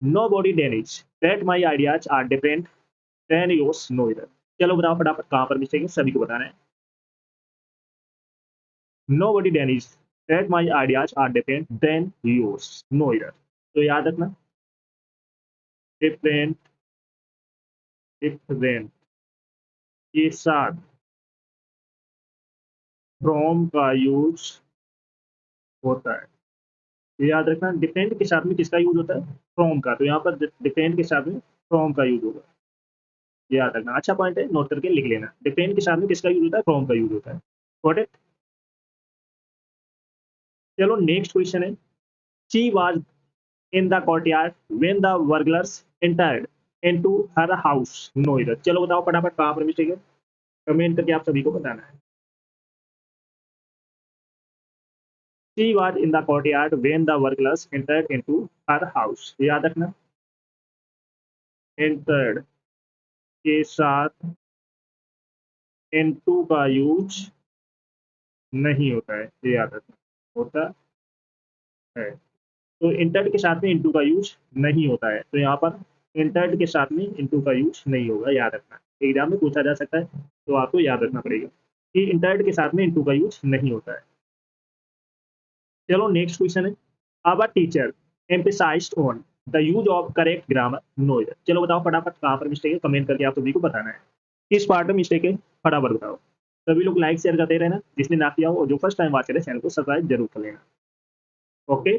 Know body damage that my ideas are different than yours no इधर। चलो बताओ फटाफट कहाँ पर मिस्टेक है, सभी को बताना है। Nobody damage that my ideas are different than yours no इधर। तो याद रखना, डिफरेंट डिफरेंट के साथ फ्रॉम का यूज होता है। ये याद रखना, डिफरेंट के साथ में किसका यूज होता है, फ्रॉम का। तो यहाँ पर डिफरेंट के साथ में फ्रॉम का यूज होगा, ये याद रखना। अच्छा पॉइंट है, नोट करके लिख लेना। डिफरेंट के साथ में किसका यूज होता है, फ्रॉम का यूज होता है। Got it. चलो नेक्स्ट क्वेश्चन है, she was in the courtyard when the burglars entered into her house no इधर। चलो बताओ फटाफट कहाँ पर मिस्टेक है, कमेंट करके आप सभी को बताना है। She was in the courtyard when the burglars entered into her house, याद रखना। entered के साथ into का यूज नहीं होता है, ये याद रखना। होता है, तो इंटर्ड के साथ में इंटू का यूज नहीं होता है, तो यहाँ पर इंटर्ड के साथ में इंटू का यूज नहीं होगा, याद रखना। एग्जाम में पूछा जा सकता है, तो आपको याद रखना पड़ेगा कि इंटर्ड के साथ में इंटू का यूज नहीं होता है। चलो नेक्स्ट क्वेश्चन है, अब teacher emphasized on the use of correct grammar no. चलो बताओ फटाफट कहाँ पर मिस्टेक है, कमेंट करके आप सभी को बताना है किस पार्ट में मिस्टेक है, फटाफट बताओ। सभी लोग लाइक शेयर करते रहना, जिसने ना किया हो और जो फर्स्ट टाइम वॉच करे चैनल को सब्सक्राइब जरूर कर लेना। ओके,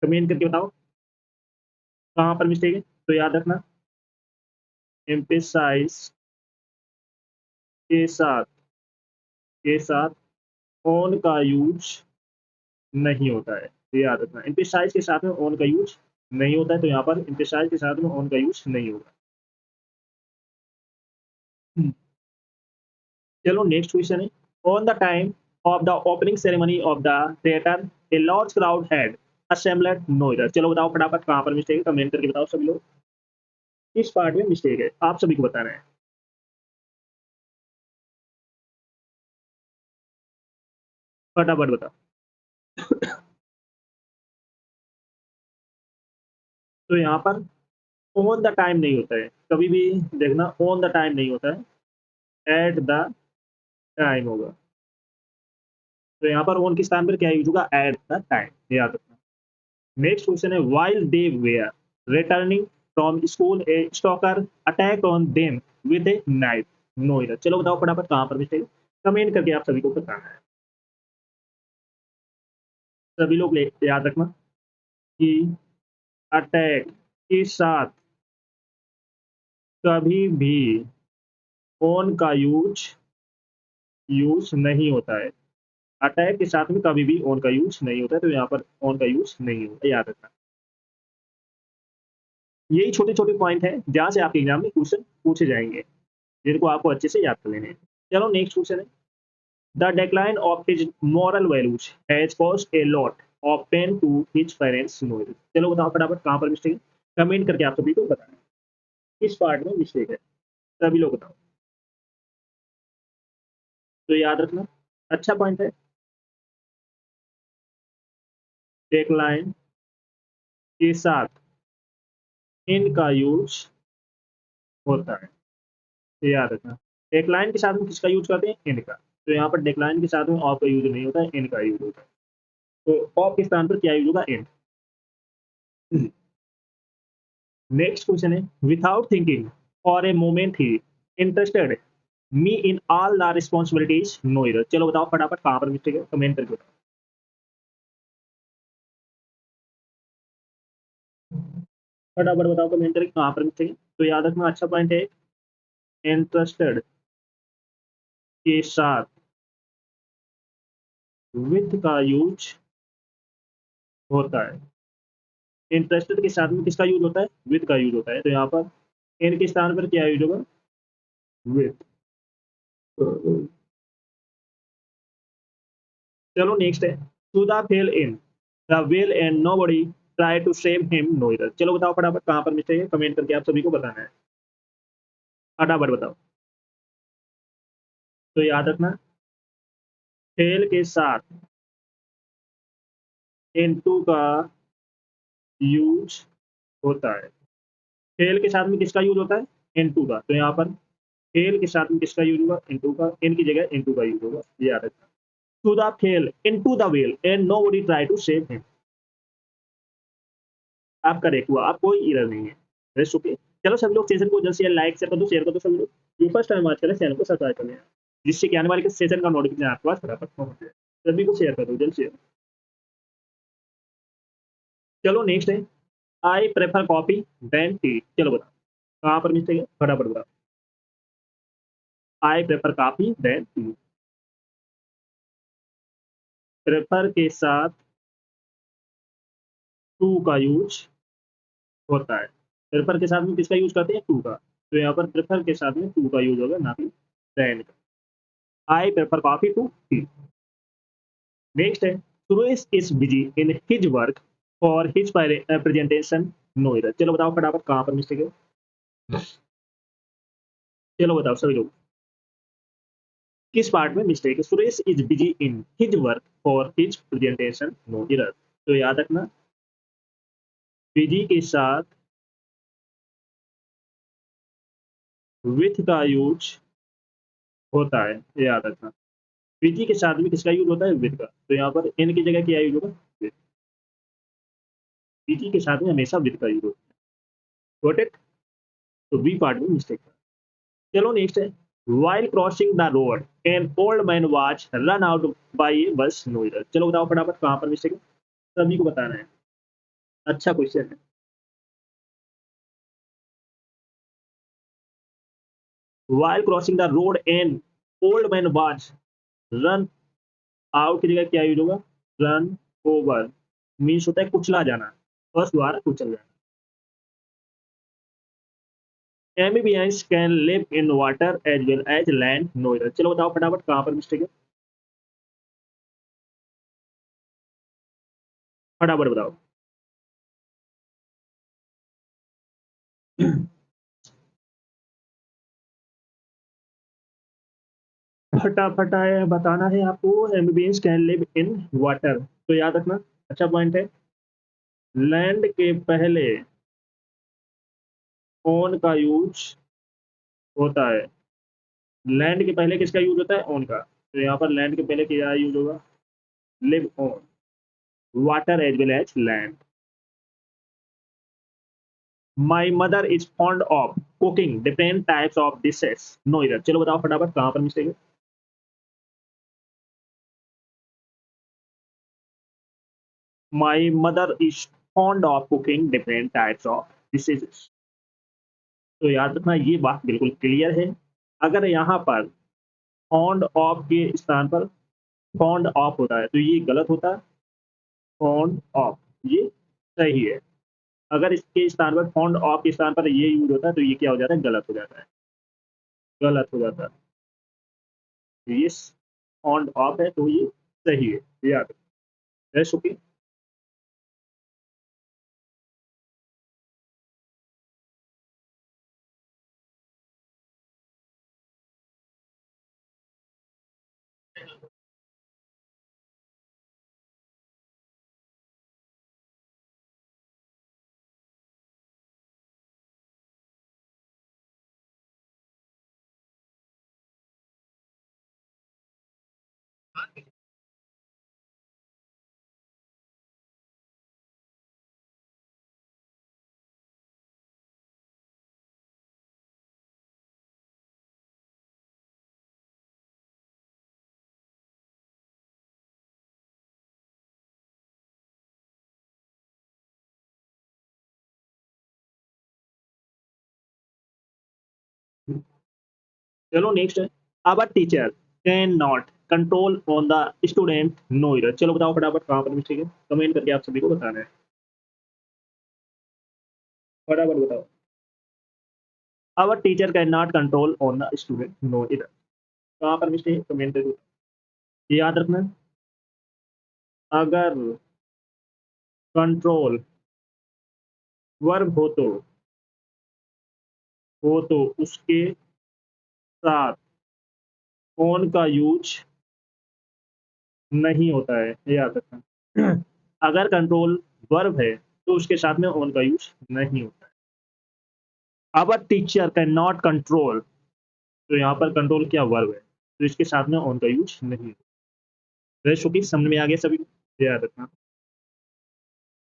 कमेंट करके बताओ कहाँ पर मिस्टेक है। तो याद रखना, एम्फेसाइज के साथ ऑन का यूज नहीं होता है, ये याद रखना। एम्फेसाइज के साथ में ऑन का यूज नहीं होता है, तो यहाँ पर एम्फेसाइज के साथ में ऑन का यूज नहीं होगा। चलो नेक्स्ट क्वेश्चन है, on the time of the opening ceremony of the theatre a large crowd had assembled no इधर। चलो बताओ फटाफट कहाँ पर मिस्टेक है, कमेंट करके बताओ सभी लोग किस पार्ट में मिस्टेक है, आप सभी को बताना है। फटाफट बताओ। तो यहाँ पर ऑन द टाइम नहीं होता है, कभी भी देखना ऑन द टाइम नहीं होता है, एट द टाइम होगा। तो यहाँ पर ऑन के स्थान पर क्या यूज होगा, एट द टाइम, याद रखना। नेक्स्ट क्वेश्चन है, while they were returning from school a stalker attack on them with a knife no इधर। चलो बताओ फटाफट कहाँ पर मिस्टेक, कमेंट करके आप सभी को बताना है। सभी लोग याद रखना कि अटैक के साथ कभी भी ऑन का यूज नहीं होता है। अटैक के साथ में कभी भी ऑन का यूज नहीं होता है, तो यहाँ पर ऑन का यूज नहीं होता, याद रखना। यही छोटे छोटे पॉइंट है जहाँ से आपके एग्जाम में क्वेश्चन पूछे जाएंगे, जिनको आपको अच्छे से याद कर लेने हैं। चलो नेक्स्ट क्वेश्चन है, the decline of his moral values has cost a lot of pain to his parents no. चलो बताओ फटाफट कहाँ पर मिस्टेक है, कमेंट करके आप सभी को बताना है किस पार्ट में मिस्टेक है, सभी लोग बताओ। तो याद रखना, अच्छा पॉइंट है, डिक्लाइन के साथ इन का यूज होता है, ये याद रखना। डिक्लाइन के साथ में किसका यूज करते हैं, इन का। तो यहाँ पर डिक्लाइन के साथ में ऑफ का यूज नहीं होता है, इन का यूज होता है। तो ऑफ के स्थान पर क्या यूज होगा, इन। नेक्स्ट क्वेश्चन है, without thinking for a moment he interested me in all the responsibilities no इधर। चलो बताओ फटाफट कहाँ पर मिस्टेक है, कमेंट करके बताओ। फटाफट बताओ कमेंट करके कहाँ पर मिस्टेक है। तो याद रखना, अच्छा पॉइंट है, इंटरेस्टेड के साथ विद का यूज होता है। इंटरेस्टेड के साथ में किसका यूज होता है, विद का यूज होता है, तो यहाँ पर इन के स्थान पर क्या यूज होगा, विद। चलो नेक्स्ट है, Sudha fell in the well and nobody try to save him no इधर। चलो बताओ फटाफट कहाँ पर मिस्टेक है, कमेंट करके आप सभी को बताना है, फटाफट बताओ। तो याद रखना, फेल के साथ इनटू का यूज होता है, फेल के साथ में किसका यूज होता है, इनटू का, तो यहाँ पर फेल के साथ में किसका यूज होगा, इनटू का, इन की जगह इनटू का यूज होगा, ये याद रखना। To the fell into the well and nobody try to save him, आप करेक्ट हुआ, आप कोई एरर नहीं है। Rest okay. चलो सभी लोग सेशन को जल्द से जल्द लाइक शेयर कर दो, शेयर कर दो सभी लोग। जो फर्स्ट टाइम आज करें चैनल को सब्सक्राइब कर लें, जिससे कि आने वाले सेशन का नोटिफिकेशन आपके पास फटाफट पहुंच जाए। सभी को शेयर कर दो जल्द से। चलो नेक्स्ट है, I prefer coffee than tea. चलो बताओ कहाँ पर मिस्टेक है, फटाफट बताओ। I prefer coffee than tea, prefer के साथ टू का यूज होता है। प्रेफर के साथ में किसका यूज करते हैं, टू का, तो यहाँ पर प्रेफर के साथ में टू का यूज होगा, ना कि देन का। I prefer coffee to tea. Next है, Suresh is busy in his work for his presentation no error. चलो बताओ फटाफट कहाँ पर मिस्टेक है, चलो बताओ सभी लोग किस पार्ट में मिस्टेक है। Suresh is busy in his work for his presentation no error, तो याद रखना बिजी के साथ विथ का यूज होता है, ये याद रखना। बिजी के साथ में किसका यूज होता है, विथ का, तो यहाँ पर इन की जगह क्या यूज होगा, विथ। बिजी के साथ में हमेशा विथ का यूज होता है, गॉट इट। तो बी पार्ट में मिस्टेक था। चलो नेक्स्ट है, while crossing the road an old man was run out by a bus no error। चलो बताओ फटाफट कहाँ पर मिस्टेक है, सभी को बताना है, अच्छा क्वेश्चन है। while crossing the road an old man was run out की जगह क्या यूज होगा, run over, मीन्स होता है कुचला जाना, बस द्वारा कुचल जाना। amphibians can live in water as well as land no error। चलो बताओ फटाफट कहाँ पर मिस्टेक है, फटाफट बताओ। फटाफट है बताना है आपको, amphibians can live in water, तो याद रखना, अच्छा पॉइंट है। लैंड के पहले ऑन का यूज होता है, लैंड के पहले किसका यूज होता है, ऑन का, तो यहाँ पर लैंड के पहले क्या यूज होगा, live on water as well as land. My mother is fond of cooking different types of dishes no इधर। चलो बताओ फटाफट कहाँ पर मिस्टेक है, my mother is fond of cooking different types of dishes, तो याद रखना ये बात बिल्कुल क्लियर है। अगर यहाँ पर फॉन्ड ऑफ के स्थान पर फॉन्ड ऑफ होता है तो ये गलत होता है, फॉन्ड ऑफ ये सही है। अगर इसके स्थान पर फॉन्ड ऑफ के स्थान पर ये यूज होता है तो ये क्या हो जाता है, गलत हो जाता है, गलत हो जाता है। तो ये फॉन्ड ऑफ है तो ये सही है, याद है ओके। चलो नेक्स्ट है, अब teacher can not control on the student no error. चलो बताओ फटाफट कहाँ पर मिस्टेक है, कमेंट करके आप सभी को बताना है, फटाफट बताओ। Our teacher can not control on the student no error, कहाँ पर मिस्टेक है कमेंट करके। ये याद रखना, अगर कंट्रोल वर्ब हो तो उसके साथ ऑन का यूज नहीं होता है, ये याद रखना। अगर कंट्रोल वर्ब है तो उसके साथ में ऑन का यूज नहीं होता है। अवर टीचर कैन नॉट कंट्रोल, तो यहाँ पर कंट्रोल क्या वर्ब है, तो इसके साथ में ऑन का यूज नहीं। रेशो समझ में आ गया सभी को, याद रखना।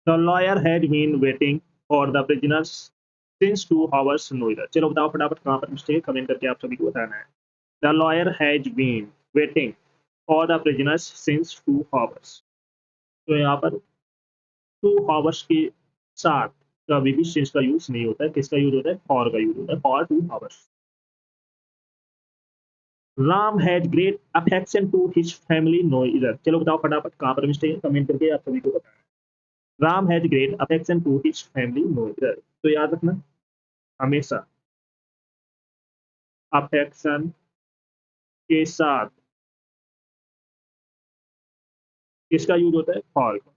The lawyer had been waiting for the prisoners since 2 hours no इधर। चलो बताओ फटाफट कहाँ पर मिस्टेक, कमेंट करके आप सभी को बताना है। The lawyer has been waiting for the prisoners since 2 hours, तो यहाँ पर 2 hours के साथ कभी भी सिंस का यूज नहीं होता है, किसका यूज होता है, फॉर का यूज होता है, for 2 hours। Ram had great affection to his family no इधर। चलो बताओ फटाफट कहाँ पर मिस्टेक है, कमेंट करके आप सभी को बताना। Ram has great affection to his family no इधर, तो याद रखना हमेशा अफेक्शन के साथ किसका यूज होता है, फॉर का।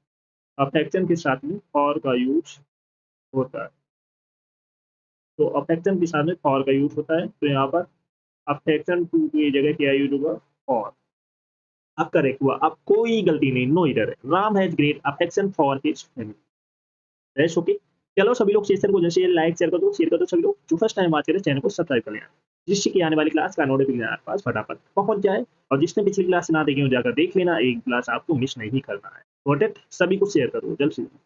अफेक्शन के साथ में फॉर का यूज होता है, तो अफेक्शन के साथ में फॉर का यूज होता है, तो यहाँ पर अफेक्शन टू की जगह क्या यूज होगा, फॉर। अब करेक्ट हुआ, अब कोई गलती नहीं, नो इधर है। Ram has great affection for his family. Okay. चलो सभी लोग सेशन को जैसे लाइक शेयर कर दो सभी लोग। जो फर्स्ट टाइम बात करें चैनल को सब्सक्राइब कर लेना, जिससे कि आने वाली क्लास का नोटिफिकेशन आपके पास फटाफट पहुंच जाए। और जिसने पिछली क्लास ना देखी हो जाकर देख लेना, एक क्लास आपको मिस नहीं करना है। सभी को शेयर करो जल्द से जल्द।